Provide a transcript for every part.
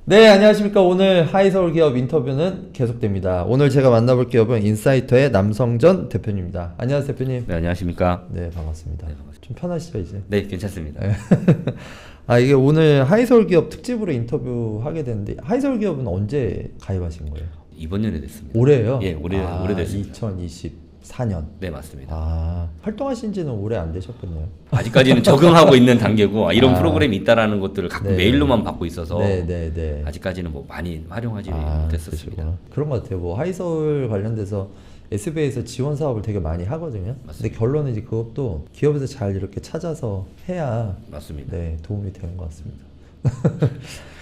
네, 안녕하십니까. 오늘 하이서울 기업 인터뷰는 계속됩니다. 오늘 제가 만나볼 기업은 인사이터의 남성전 대표님입니다. 안녕하세요, 대표님. 네, 안녕하십니까? 네, 반갑습니다. 네, 반갑습니다. 좀 편하시죠, 이제? 네, 괜찮습니다. 네. 이게 오늘 하이서울 기업 특집으로 인터뷰하게 됐는데, 하이서울 기업은 언제 가입하신 거예요? 이번 년에 됐습니다. 올해요? 예, 오래됐습니다. 2024년. 네, 맞습니다. 활동하신 지는 오래 안 되셨겠네요. 아직까지는 적응하고 있는 단계고 이런 아. 프로그램이 있다라는 것들을 가끔 네. 메일로만 받고 있어서 네. 아직까지는 뭐 많이 활용하지 못했었습니다. 그러시구나. 그런 것 같아요. 뭐 하이서울 관련돼서 SBA에서 지원 사업을 되게 많이 하거든요. 근데 맞습니다. 결론은 이제 그것도 기업에서 잘 이렇게 찾아서 해야 맞습니다. 네, 도움이 되는 것 같습니다.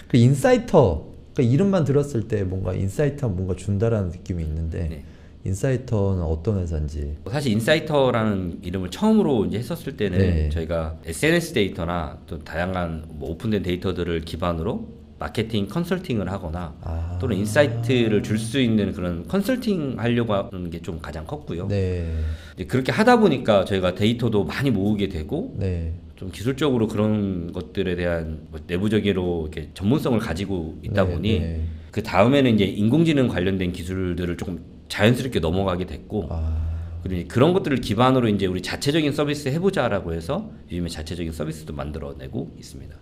그 인사이터, 그러니까 이름만 들었을 때 뭔가 인사이터 뭔가 준다라는 느낌이 있는데 네. 인사이터는 어떤 회사인지. 사실 인사이터라는 이름을 처음으로 이제 했었을 때는 네. 저희가 SNS 데이터나 또 다양한 뭐 오픈된 데이터들을 기반으로 마케팅 컨설팅을 하거나 또는 인사이트를 줄 수 있는 그런 컨설팅 하려고 하는 게 좀 가장 컸고요. 네. 이제 그렇게 하다 보니까 저희가 데이터도 많이 모으게 되고 네. 좀 기술적으로 그런 것들에 대한 뭐 내부적으로 이렇게 전문성을 가지고 있다 네, 보니 네. 그 다음에는 이제 인공지능 관련된 기술들을 조금 자연스럽게 넘어가게 됐고 그리고 이제 그런 것들을 기반으로 이제 우리 자체적인 서비스 해보자라고 해서 요즘에 자체적인 서비스도 만들어내고 있습니다.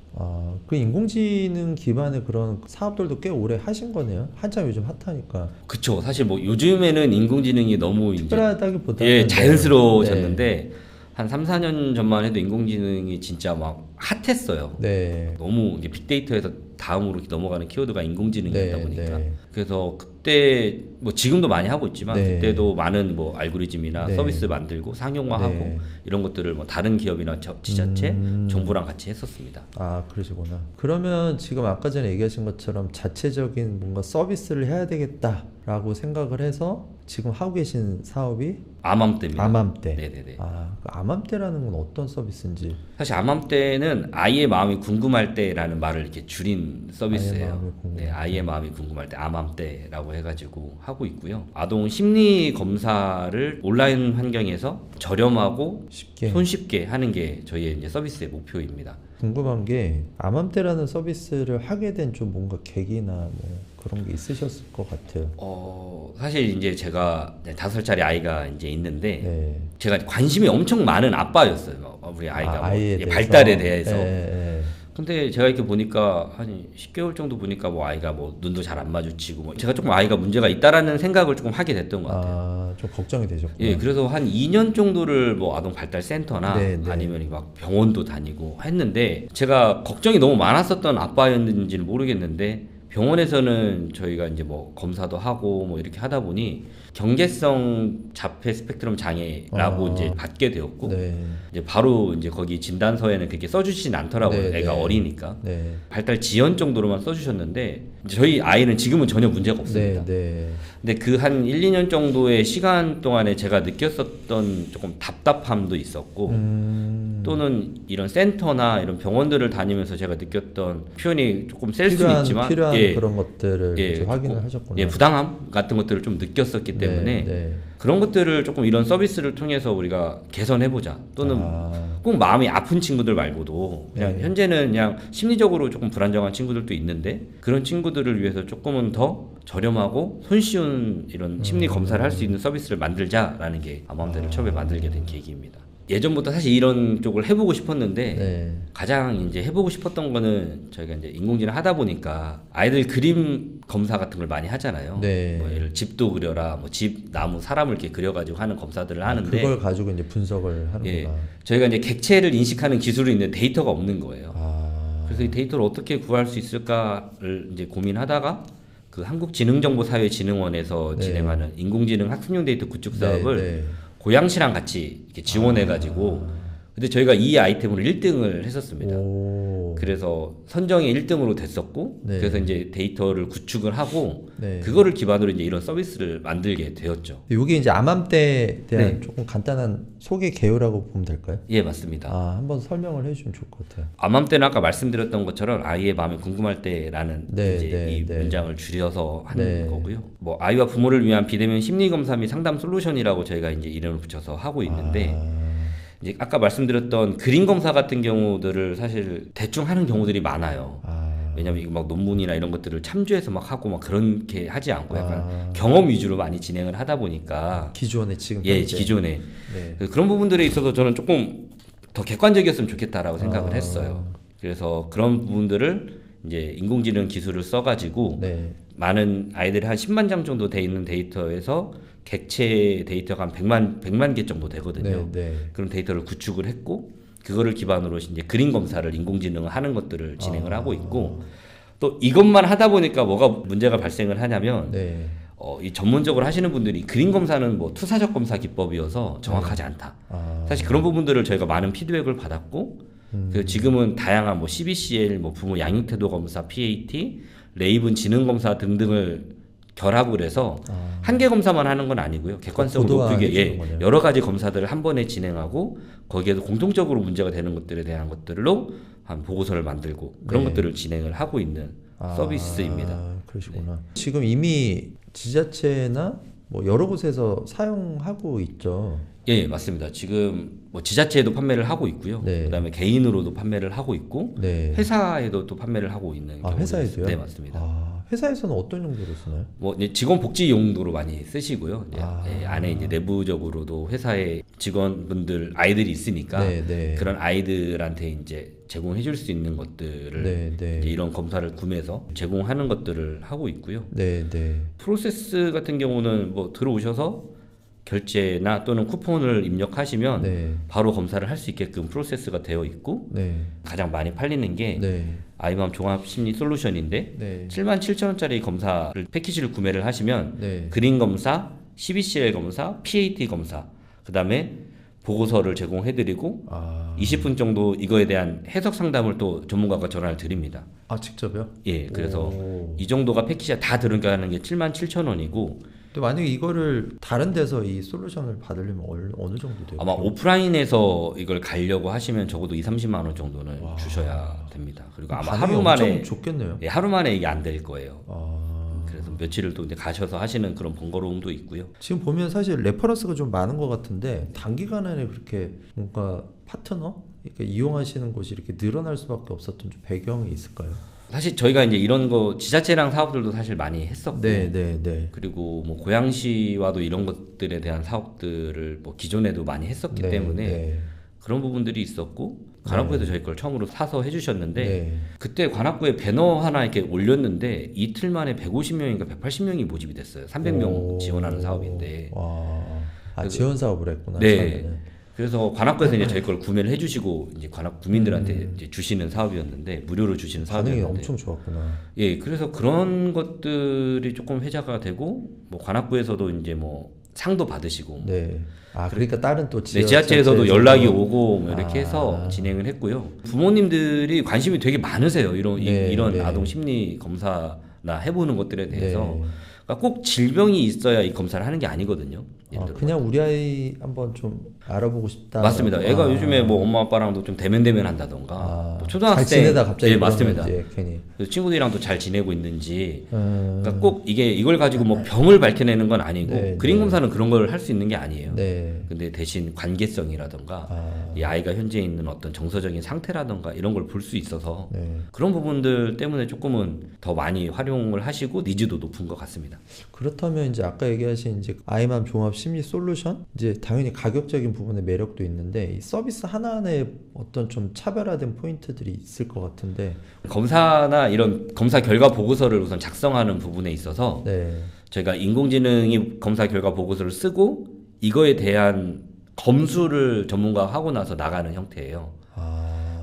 그 인공지능 기반의 그런 사업들도 꽤 오래 하신 거네요. 한참 요즘 핫하니까. 그쵸. 사실 뭐 요즘에는 인공지능이 너무 이제 특별하다기보다는 예, 자연스러워졌는데 네. 한 3, 4년 전만 해도 인공지능이 진짜 막 핫했어요. 네. 너무 이제 빅데이터에서 다음으로 이렇게 넘어가는 키워드가 인공지능이다 네, 보니까 네. 그래서 그때 뭐 지금도 많이 하고 있지만 네. 그때도 많은 뭐 알고리즘이나 네. 서비스 만들고 상용화하고 네. 이런 것들을 뭐 다른 기업이나 지자체, 정부랑 같이 했었습니다. 그러시구나. 그러면 지금 아까 전에 얘기하신 것처럼 자체적인 뭔가 서비스를 해야 되겠다라고 생각을 해서 지금 하고 계신 사업이 아맘때입니다. 아맘때. 네네네. 그 아맘때라는 건 어떤 서비스인지. 사실 아맘때는 아이의 마음이 궁금할 때라는 말을 이렇게 줄인 서비스예요. 아이의 마음이 궁금할 네, 아이의 마음이 궁금할 때 아맘때라고 해가지고 하고 있고요. 아동 심리 검사를 온라인 환경에서 저렴하고 쉽게. 손쉽게 하는 게 저희의 이제 서비스의 목표입니다. 궁금한 게 아맘때라는 서비스를 하게 된 좀 뭔가 계기나 뭐 그런 게 있으셨을 것 같아요. 사실 이제 제가 5살짜리 아이가 이제 있는데 네. 제가 관심이 엄청 많은 아빠였어요. 우리 아이가 뭐 아이에 대해서. 발달에 대해서. 네. 근데 제가 이렇게 보니까 한 10개월 정도 보니까 뭐 아이가 뭐 눈도 잘 안 마주치고 뭐 제가 조금 아이가 문제가 있다라는 생각을 조금 하게 됐던 것 같아요. 좀 걱정이 되셨구나. 예, 그래서 한 2년 정도를 뭐 아동 발달 센터나 네, 네. 아니면 막 병원도 다니고 했는데 제가 걱정이 너무 많았었던 아빠였는지는 모르겠는데 병원에서는 저희가 이제 뭐 검사도 하고 뭐 이렇게 하다 보니 경계성 자폐 스펙트럼 장애라고 이제 받게 되었고 네. 이제 바로 이제 거기 진단서에는 그렇게 써주시진 않더라고요. 네, 애가 네. 어리니까. 네. 발달 지연 정도로만 써주셨는데 이제 저희 아이는 지금은 전혀 문제가 없습니다. 네. 근데 그 한 1, 2년 정도의 시간 동안에 제가 느꼈었던 조금 답답함도 있었고 또는 이런 센터나 이런 병원들을 다니면서 제가 느꼈던 표현이 조금 셀 수는 있지만 필요한 그런 것들을 예, 이제 확인을 하셨구나. 예, 부당함 같은 것들을 좀 느꼈었기 때문에 네. 그런 것들을 조금 이런 서비스를 통해서 우리가 개선해보자 또는 꼭 마음이 아픈 친구들 말고도 그냥 네. 현재는 그냥 심리적으로 조금 불안정한 친구들도 있는데 그런 친구들을 위해서 조금은 더 저렴하고 손쉬운 이런 심리 검사를 할 수 있는 서비스를 만들자라는 게 아마운트를 처음에 만들게 된 계기입니다. 예전부터 사실 이런 쪽을 해보고 싶었는데 네. 가장 이제 해보고 싶었던 거는 저희가 이제 인공지능 하다 보니까 아이들 그림 검사 같은 걸 많이 하잖아요. 네. 뭐 예를 집도 그려라, 뭐 집, 나무, 사람을 이렇게 그려가지고 하는 검사들을 하는데 그걸 가지고 이제 분석을 하는구나. 예, 저희가 이제 객체를 인식하는 기술이 있는데 데이터가 없는 거예요. 그래서 이 데이터를 어떻게 구할 수 있을까를 이제 고민하다가 그 한국지능정보사회진흥원에서 네. 진행하는 인공지능 학습용 데이터 구축 사업을 네. 고양시랑 같이 이렇게 지원해가지고 근데 저희가 이 아이템으로 1등을 했었습니다. 그래서 선정에 1등으로 됐었고 네. 그래서 이제 데이터를 구축을 하고 네. 그거를 기반으로 이제 이런 서비스를 만들게 되었죠. 이게 이제 암암때에 대한 네. 조금 간단한 소개 개요라고 보면 될까요? 예, 맞습니다. 한번 설명을 해주시면 좋을 것 같아요. 암암때는 아까 말씀드렸던 것처럼 아이의 마음이 궁금할 때라는 네, 이제 네, 이 네. 문장을 줄여서 하는 네. 거고요. 뭐 아이와 부모를 위한 비대면 심리 검사 및 상담 솔루션이라고 저희가 이제 이름을 붙여서 하고 있는데 이제 아까 말씀드렸던 그림 검사 같은 경우들을 사실 대충 하는 경우들이 많아요. 왜냐면 이거 막 논문이나 이런 것들을 참조해서 막 하고 막 그렇게 하지 않고 약간 경험 위주로 많이 진행을 하다 보니까 기존에 지금 예, 현재. 기존에 네. 그런 부분들에 있어서 저는 조금 더 객관적이었으면 좋겠다라고 생각을 했어요. 그래서 그런 부분들을 이제 인공지능 기술을 써가지고 네. 많은 아이들이 한 10만 장 정도 돼 있는 데이터에서 객체 데이터가 한 100만 개 정도 되거든요. 네, 네. 그런 데이터를 구축을 했고 그거를 기반으로 이제 그림 검사를 인공지능을 하는 것들을 진행을 하고 있고 또 이것만 하다 보니까 뭐가 문제가 발생을 하냐면 네. 이 전문적으로 하시는 분들이 그림 검사는 뭐 투사적 검사 기법이어서 정확하지 않다. 사실 그런 부분들을 저희가 많은 피드백을 받았고 그래서 지금은 다양한 뭐 CBCL, 뭐 부모 양육태도 검사, PAT, 레이븐 지능 검사 등등을 결합을 해서 한 개 검사만 하는 건 아니고요. 객관성을 높이게 여러 가지 검사들을 한 번에 진행하고 거기에도 공통적으로 문제가 되는 것들에 대한 것들로 한 보고서를 만들고 그런 것들을 진행을 하고 있는 서비스입니다. 그러시구나. 지금 이미 지자체나 뭐 여러 곳에서 사용하고 있죠. 예, 맞습니다. 지금 뭐 지자체에도 판매를 하고 있고요. 네. 그다음에 개인으로도 판매를 하고 있고 네. 회사에도 또 판매를 하고 있는 경우도 회사에도요? 네, 맞습니다. 회사에서는 어떤 용도로 쓰나요? 뭐 이제 직원 복지 용도로 많이 쓰시고요. 이제 안에 이제 내부적으로도 회사에 직원분들 아이들이 있으니까 네, 네. 그런 아이들한테 이제 제공해 줄 수 있는 것들을 네, 네. 이제 이런 검사를 구매해서 제공하는 것들을 하고 있고요. 네, 네. 프로세스 같은 경우는 뭐 들어오셔서 결제나 또는 쿠폰을 입력하시면 네. 바로 검사를 할 수 있게끔 프로세스가 되어 있고 네. 가장 많이 팔리는 게 네. 아이맘 종합 심리 솔루션인데 네. 77,000원짜리 검사를 패키지를 구매를 하시면 네. 그림 검사, CBCL 검사, PAT 검사, 그다음에 보고서를 제공해드리고 20분 정도 이거에 대한 해석 상담을 또 전문가가 전화를 드립니다. 직접요? 예, 그래서 이 정도가 패키지가 다 들어가는 게 77,000원이고 근데 만약에 이거를 다른 데서 이 솔루션을 받으려면 어느 정도 돼요? 아마 오프라인에서 이걸 가려고 하시면 적어도 2-30만 원 정도는 주셔야 됩니다. 그리고 아마 하루 만에 좋겠네요. 예, 하루 만에 이게 안 될 거예요. 아. 그래서 며칠을 또 이제 가셔서 하시는 그런 번거로움도 있고요. 지금 보면 사실 레퍼런스가 좀 많은 것 같은데 단기간 안에 그렇게 뭔가 파트너 이렇게 이용하시는 곳이 이렇게 늘어날 수밖에 없었던 좀 배경이 있을까요? 사실 저희가 이제 이런 거 지자체랑 사업들도 사실 많이 했었고, 네. 그리고 뭐 고양시와도 이런 것들에 대한 사업들을 뭐 기존에도 많이 했었기 때문에 그런 부분들이 있었고 관악구에도 저희 걸 처음으로 사서 해주셨는데 그때 관악구에 배너 하나 이렇게 올렸는데 이틀 만에 150명인가 180명이 모집이 됐어요. 300명 지원하는 사업인데. 지원 사업을 했구나. 네. 처음에는. 그래서 관악구에서 이제 저희 걸 구매를 해주시고 이제 관악 구민들한테 이제 주시는 사업이었는데 무료로 주시는 반응이 사업이었는데 엄청 좋았구나. 예, 그래서 그런 것들이 조금 회자가 되고 뭐 관악구에서도 이제 뭐 상도 받으시고 네. 그러니까 다른 또 지자체에서도 연락이 오고 뭐 이렇게 해서 진행을 했고요. 부모님들이 관심이 되게 많으세요. 이런 아동 심리 검사나 해보는 것들에 대해서. 그러니까 꼭 질병이 있어야 이 검사를 하는 게 아니거든요. 그냥 우리 아이 한번 좀 알아보고 싶다. 맞습니다. 애가 요즘에 뭐 엄마 아빠랑도 좀 대면대면 한다던가 뭐 초등학생 잘 지내다 갑자기 맞습니다. 괜히 그래서 친구들이랑도 잘 지내고 있는지 그러니까 꼭 이걸 가지고 뭐 병을 밝혀내는 건 아니고 그림 검사는 그런 걸 할 수 있는 게 아니에요. 근데 대신 관계성이라던가 이 아이가 현재 있는 어떤 정서적인 상태라던가 이런 걸 볼 수 있어서 그런 부분들 때문에 조금은 더 많이 활용을 하시고 니즈도 높은 것 같습니다. 그렇다면 이제 아까 얘기하신 이제 아이맘 종합 심리 솔루션 이제 당연히 가격적인 부분의 매력도 있는데 이 서비스 하나하나에 어떤 좀 차별화된 포인트들이 있을 것 같은데 검사나 이런 검사 결과 보고서를 우선 작성하는 부분에 있어서 저희가 인공지능이 검사 결과 보고서를 쓰고 이거에 대한 검수를 전문가가 하고 나서 나가는 형태예요.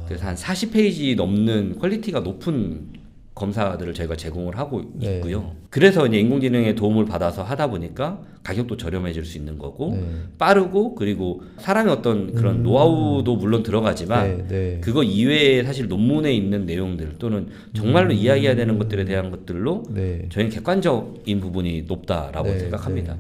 그래서 한 40페이지 넘는 퀄리티가 높은 검사들을 저희가 제공을 하고 있고요. 그래서 이제 인공지능의 도움을 받아서 하다 보니까 가격도 저렴해질 수 있는 거고 빠르고 그리고 사람의 어떤 그런 노하우도 물론 들어가지만 그거 이외에 사실 논문에 있는 내용들 또는 정말로 이야기해야 되는 것들에 대한 것들로 저희는 객관적인 부분이 높다라고 생각합니다.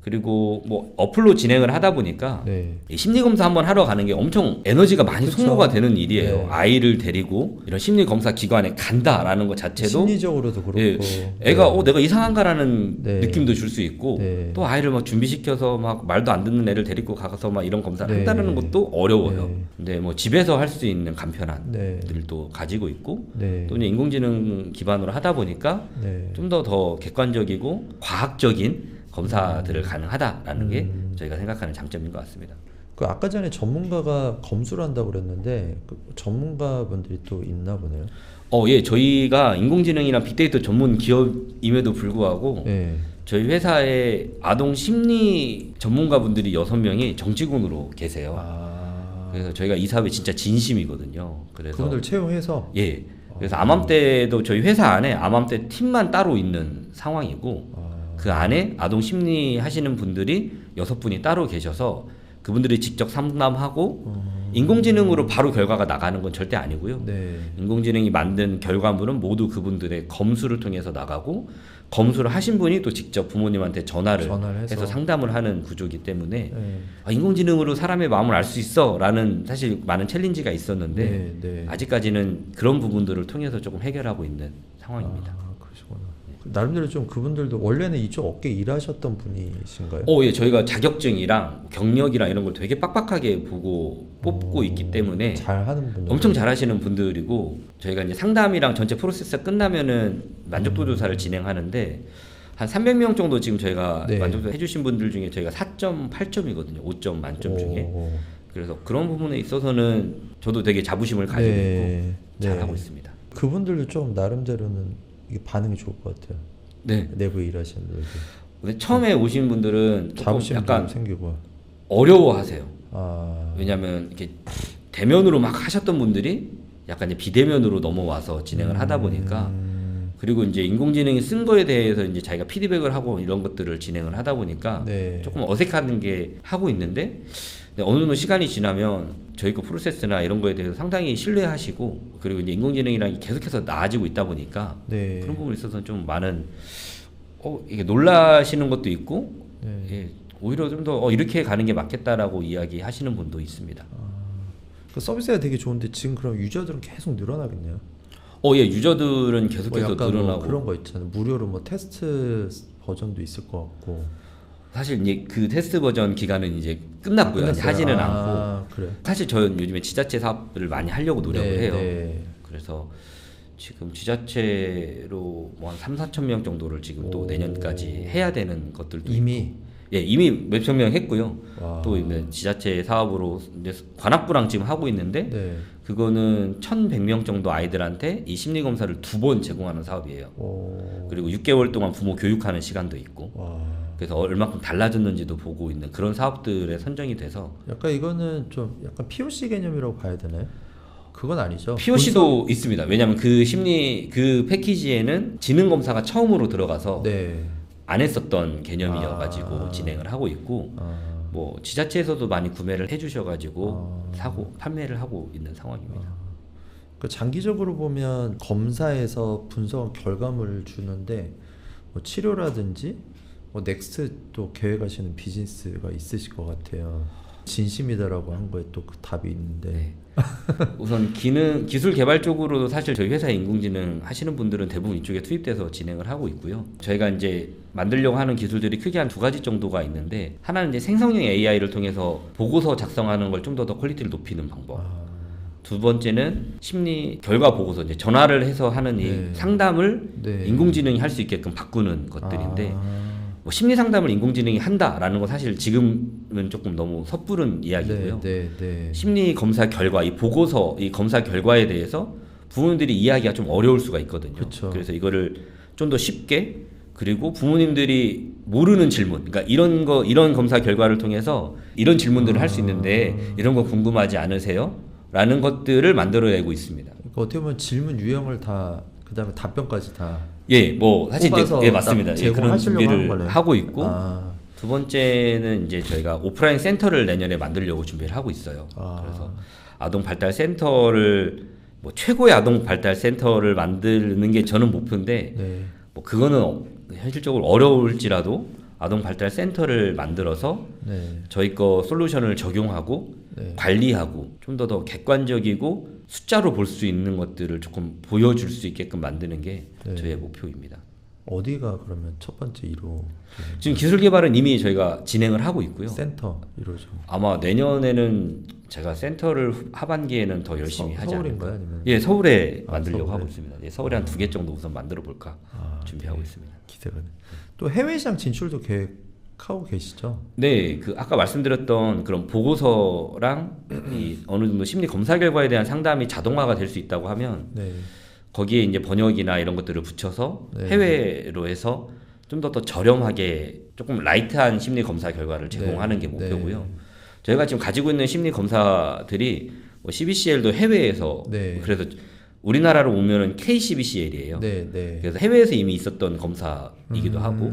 그리고 뭐 어플로 진행을 하다 보니까 이 심리검사 한번 하러 가는 게 엄청 에너지가 많이 소모가 되는 일이에요. 아이를 데리고 이런 심리검사 기관에 간다라는 것 자체도 심리적으로도 그렇고 애가 내가 이상한가라는 느낌도 줄 수 있고 네. 또 아이를 막 준비시켜서 막 말도 안 듣는 애를 데리고 가서 막 이런 검사를 네. 한다는 것도 어려워요. 네. 근데 뭐 집에서 할 수 있는 간편함들도 네. 가지고 있고 네. 또 이제 인공지능 기반으로 하다 보니까 네. 좀 더 객관적이고 과학적인 검사들을 가능하다라는 게 저희가 생각하는 장점인 것 같습니다. 그 아까 전에 전문가가 검수를 한다고 그랬는데 그 전문가분들이 또 있나 보네요. 예, 저희가 인공지능이나 빅데이터 전문 기업임에도 불구하고 네. 저희 회사에 아동 심리 전문가분들이 6명이 정직원으로 계세요. 아. 그래서 저희가 이 사업에 진짜 진심이거든요. 그래서 그분들 채용해서. 예. 그래서 암암대도 저희 회사 안에 암암대 팀만 따로 있는 상황이고 그 안에 아동 심리 하시는 분들이 6분이 따로 계셔서 그분들이 직접 상담하고 인공지능으로 바로 결과가 나가는 건 절대 아니고요. 네. 인공지능이 만든 결과물은 모두 그분들의 검수를 통해서 나가고 검수를 하신 분이 또 직접 부모님한테 전화를 해서 상담을 하는 구조이기 때문에 네. 인공지능으로 사람의 마음을 알 수 있어 라는 사실 많은 챌린지가 있었는데 네. 네. 아직까지는 그런 부분들을 통해서 조금 해결하고 있는 상황입니다. 그러시구나. 나름대로 좀 그분들도 원래는 이쪽 업계 일하셨던 분이신가요? 예, 저희가 자격증이랑 경력이랑 이런 걸 되게 빡빡하게 보고 뽑고 있기 때문에 잘하는 분들. 엄청 잘하시는 분들이고 저희가 이제 상담이랑 전체 프로세스가 끝나면은 만족도 조사를 진행하는데 한 300명 정도 지금 저희가 네. 만족도 해주신 분들 중에 저희가 4.8점이거든요. 5점 만점 중에. 그래서 그런 부분에 있어서는 저도 되게 자부심을 가지고 네. 있고 잘하고 있습니다. 그분들도 좀 나름대로는 이게 반응이 좋을 것 같아요. 네. 내부에 일하시는 분들. 근데 처음에 오신 분들은 조금 자부심도 약간 생기고. 어려워하세요. 아. 왜냐하면 이렇게 대면으로 막 하셨던 분들이 약간 이제 비대면으로 넘어와서 진행을 하다 보니까 그리고 이제 인공지능이 쓴 거에 대해서 이제 자기가 피드백을 하고 이런 것들을 진행을 하다 보니까 네. 조금 어색한 게 하고 있는데 어느 정도 시간이 지나면 저희 거 프로세스나 이런 거에 대해서 상당히 신뢰하시고 그리고 이제 인공지능이랑 계속해서 나아지고 있다 보니까 네. 그런 부분에 있어서 좀 많은 이게 놀라시는 것도 있고 네. 예, 오히려 좀 더 이렇게 가는 게 맞겠다라고 이야기하시는 분도 있습니다. 그 서비스가 되게 좋은데 지금 그럼 유저들은 계속 늘어나겠네요. 예, 유저들은 뭐 계속해서 약간 늘어나고 그런 거 있잖아요. 무료로 뭐 테스트 버전도 있을 것 같고. 사실 이제 그 테스트 버전 기간은 이제 끝났고요. 이제 끝났어요? 하지는 아, 않고 그래. 사실 저는 요즘에 지자체 사업을 많이 하려고 노력을 네, 해요. 네. 그래서 지금 지자체로 뭐 한 3-4천 명 정도를 지금 또 오. 내년까지 해야 되는 것들도 이미 있고. 예, 이미 몇천 명 했고요. 와. 또 이제 지자체 사업으로 이제 관악구랑 지금 하고 있는데 네. 그거는 1,100명 정도 아이들한테 이 심리 검사를 2번 제공하는 사업이에요. 오. 그리고 6개월 동안 부모 교육하는 시간도 있고. 와. 그래서 얼마큼 달라졌는지도 보고 있는 그런 사업들에 선정이 돼서 약간 이거는 좀 약간 POC 개념이라고 봐야 되나요? 그건 아니죠. POC도 있습니다. 왜냐하면 그 심리 그 패키지에는 지능 검사가 처음으로 들어가서 네. 안 했었던 개념이어가지고 진행을 하고 있고 뭐 지자체에서도 많이 구매를 해주셔가지고 사고 판매를 하고 있는 상황입니다. 그 장기적으로 보면 검사에서 분석 결과물을 주는데 뭐 치료라든지 뭐 넥스트 또 계획하시는 비즈니스가 있으실 것 같아요. 진심이다라고 한 거에 또 그 답이 있는데. 네. 우선 기술 개발 쪽으로도 사실 저희 회사 인공지능 하시는 분들은 대부분 이쪽에 투입돼서 진행을 하고 있고요. 저희가 이제 만들려고 하는 기술들이 크게 한 2가지 정도가 있는데 하나는 이제 생성형 AI를 통해서 보고서 작성하는 걸 좀 더 퀄리티를 높이는 방법. 두 번째는 심리 결과 보고서 이제 전화를 해서 하는 이 네. 상담을 네. 인공지능이 할 수 있게끔 바꾸는 것들인데 뭐 심리 상담을 인공지능이 한다라는 건 사실 지금은 조금 너무 섣부른 이야기고요. 네, 네. 심리 검사 결과, 이 보고서, 이 검사 결과에 대해서 부모님들이 이해하기가 좀 어려울 수가 있거든요. 그쵸. 그래서 이거를 좀 더 쉽게 그리고 부모님들이 모르는 질문, 그러니까 이런 검사 결과를 통해서 이런 질문들을 할 수 있는데 이런 거 궁금하지 않으세요? 라는 것들을 만들어내고 있습니다. 그러니까 어떻게 보면 질문 유형을 다 그다음에 답변까지 다 예, 뭐 사실 이제 뽑아서 예, 맞습니다. 예, 그런 제공하시려고 하는 준비를 거네요. 하고 있고 아. 두 번째는 이제 저희가 오프라인 센터를 내년에 만들려고 준비를 하고 있어요. 아. 그래서 아동 발달 센터를 뭐 최고의 아동 발달 센터를 만드는 게 저는 목표인데 네. 뭐 그거는 현실적으로 어려울지라도 아동 발달 센터를 만들어서 네. 저희 거 솔루션을 적용하고 네. 관리하고 좀 더 객관적이고 숫자로 볼 수 있는 것들을 조금 보여줄 수 있게끔 만드는 게 네. 저희의 목표입니다. 어디가 그러면 첫 번째 1호? 지금 기술 개발은 이미 저희가 진행을 하고 있고요. 센터 1호죠. 아마 내년에는 제가 센터를 하반기에는 더 열심히 하지 않을까. 서울인가요? 아니면? 예, 서울에 만들려고 서울에. 하고 있습니다. 예, 서울에 한 2개 정도 우선 만들어 볼까 준비하고 네. 있습니다. 기대가 돼. 또 해외 시장 진출도 계획하고 계시죠? 네, 그 아까 말씀드렸던 그런 보고서랑 이 어느 정도 심리 검사 결과에 대한 상담이 자동화가 될 수 있다고 하면 네. 거기에 이제 번역이나 이런 것들을 붙여서 네. 해외로 해서 좀 더 저렴하게 조금 라이트한 심리 검사 결과를 제공하는 네. 게 목표고요. 네. 저희가 지금 가지고 있는 심리 검사들이 뭐 CBCL도 해외에서 네. 그래서 우리나라로 오면은 KCBCL이에요. 네, 네. 그래서 해외에서 이미 있었던 검사이기도 하고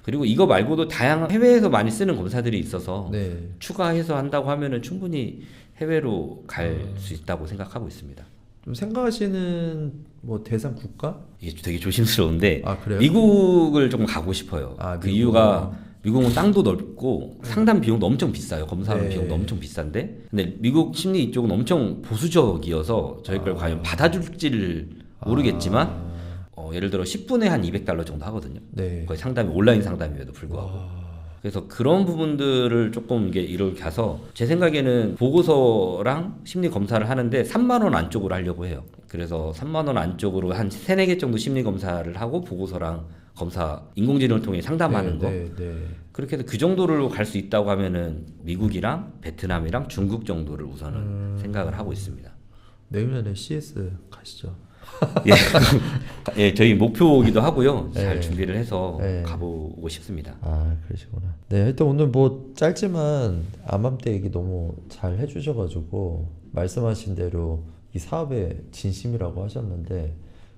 그리고 이거 말고도 다양한 해외에서 많이 쓰는 검사들이 있어서 네. 추가해서 한다고 하면은 충분히 해외로 갈 수 있다고 생각하고 있습니다. 좀 생각하시는 뭐 대상 국가? 이게 되게 조심스러운데 아, 그래요? 미국을 조금 가고 싶어요. 아, 그 미국. 이유가 미국은 땅도 넓고 상담 비용도 엄청 비싸요. 검사 네. 비용도 엄청 비싼데 근데 미국 심리 이쪽은 엄청 보수적이어서 저희 걸 과연 받아줄지를 모르겠지만 예를 들어 10분에 한 $200 정도 하거든요. 네. 거의 상담이 온라인 상담임에도 불구하고. 그래서 그런 부분들을 조금 이렇게 가서 제 생각에는 보고서랑 심리 검사를 하는데 3만 원 안쪽으로 하려고 해요. 그래서 3만 원 안쪽으로 한 3, 4개 정도 심리 검사를 하고 보고서랑 검사 인공지능을 통해 상담하는 거. 네, 네. 그렇게 해서 그 정도로 갈 수 있다고 하면은 미국이랑 베트남이랑 중국 정도를 우선은 생각을 하고 있습니다. 내년에 CS 가시죠. 예. 예, 저희 목표이기도 하고요. 잘 네. 준비를 해서 네. 가보고 싶습니다. 아, 그러시구나. 네, 하여튼 오늘 뭐 짧지만 암암대 얘기 너무 잘 해주셔가지고 말씀하신 대로 이 사업의 진심이라고 하셨는데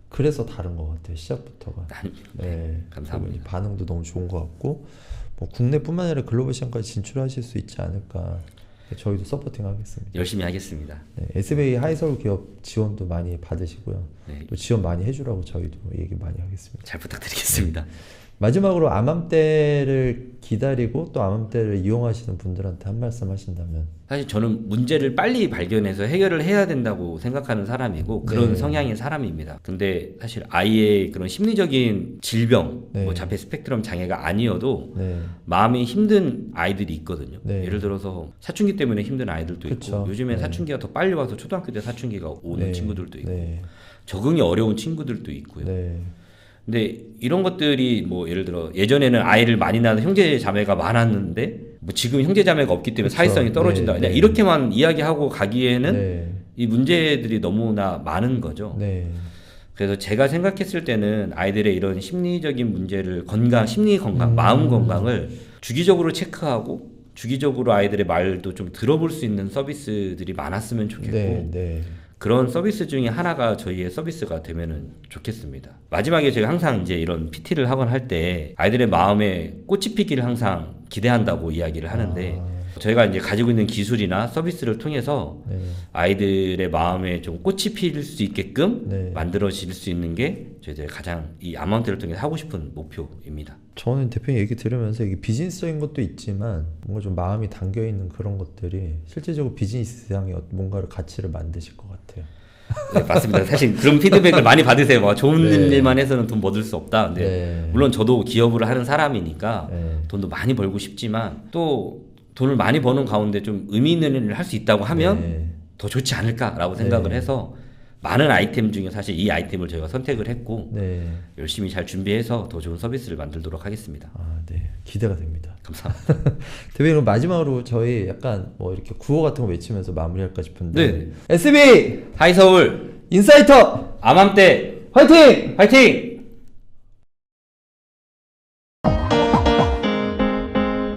그래서 다른 것 같아요. 시작부터가. 네, 감사합니다. 반응도 너무 좋은 것 같고 뭐 국내뿐만 아니라 글로벌 시장까지 진출하실 수 있지 않을까. 저희도 서포팅 하겠습니다. 열심히 하겠습니다. 네, SBA 하이서울 기업 지원도 많이 받으시고요. 네. 또 지원 많이 해주라고 저희도 얘기 많이 하겠습니다. 잘 부탁드리겠습니다. 마지막으로 암암대를 기다리고 또 암암대를 이용하시는 분들한테 한 말씀 하신다면. 사실 저는 문제를 빨리 발견해서 해결을 해야 된다고 생각하는 사람이고 그런 네. 성향의 사람입니다. 근데 사실 아이의 그런 심리적인 질병, 네. 뭐 자폐 스펙트럼 장애가 아니어도 네. 마음이 힘든 아이들이 있거든요. 네. 예를 들어서 사춘기 때문에 힘든 아이들도 그쵸. 있고 요즘엔 네. 사춘기가 더 빨리 와서 초등학교 때 사춘기가 오는 네. 친구들도 있고 네. 적응이 어려운 친구들도 있고요. 네. 근데 이런 것들이 뭐 예를 들어 예전에는 아이를 많이 낳은 형제 자매가 많았는데 뭐 지금 형제 자매가 없기 때문에 그쵸. 사회성이 떨어진다. 네, 그냥 네. 이렇게만 이야기하고 가기에는 네. 이 문제들이 너무나 많은 거죠. 네. 그래서 제가 생각했을 때는 아이들의 이런 심리적인 문제를 심리 건강, 마음 건강을 주기적으로 체크하고 주기적으로 아이들의 말도 좀 들어볼 수 있는 서비스들이 많았으면 좋겠고 네. 네. 그런 서비스 중에 하나가 저희의 서비스가 되면은 좋겠습니다. 마지막에 제가 항상 이제 이런 PT를 하거나 할 때 아이들의 마음에 꽃이 피기를 항상 기대한다고 이야기를 하는데 저희가 이제 가지고 있는 기술이나 서비스를 통해서 네. 아이들의 마음에 좀 꽃이 필 수 있게끔 네. 만들어질 수 있는 게 저희들 가장 이 암암대를 통해서 하고 싶은 목표입니다. 저는 대표님 얘기 들으면서 이게 비즈니스적인 것도 있지만 뭔가 좀 마음이 담겨 있는 그런 것들이 실제적으로 비즈니스상에 뭔가를 가치를 만드실 것 같아요. 네, 맞습니다. 사실 그런 피드백을 많이 받으세요. 뭐 좋은 네. 일만 해서는 돈 못 얻을 수 없다. 근데 네. 물론 저도 기업을 하는 사람이니까 네. 돈도 많이 벌고 싶지만 또 돈을 많이 버는 가운데 좀 의미 있는 일을 할 수 있다고 하면 네. 더 좋지 않을까라고 생각을 네. 해서 많은 아이템 중에 사실 이 아이템을 저희가 선택을 했고 네. 열심히 잘 준비해서 더 좋은 서비스를 만들도록 하겠습니다. 아, 네. 기대가 됩니다. 감사합니다. 대표님 그럼 마지막으로 저희 약간 뭐 이렇게 구호 같은 거 외치면서 마무리할까 싶은데 네. SB 하이서울 인사이터 암암대 화이팅! 화이팅!